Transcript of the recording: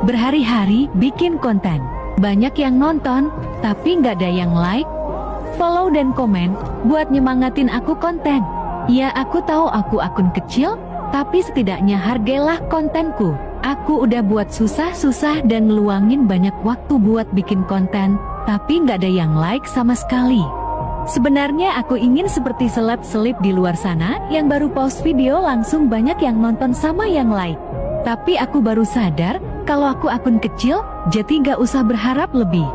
Berhari-hari bikin konten, banyak yang nonton, tapi nggak ada yang like, follow dan komen, buat nyemangatin aku konten. Ya aku tahu aku akun kecil, tapi setidaknya hargailah kontenku. Aku udah buat susah-susah dan ngeluangin banyak waktu buat bikin konten, tapi nggak ada yang like sama sekali. Sebenarnya aku ingin seperti seleb-seleb di luar sana, yang baru post video langsung banyak yang nonton sama yang like. Tapi aku baru sadar, kalau aku akun kecil, jadi gak usah berharap lebih.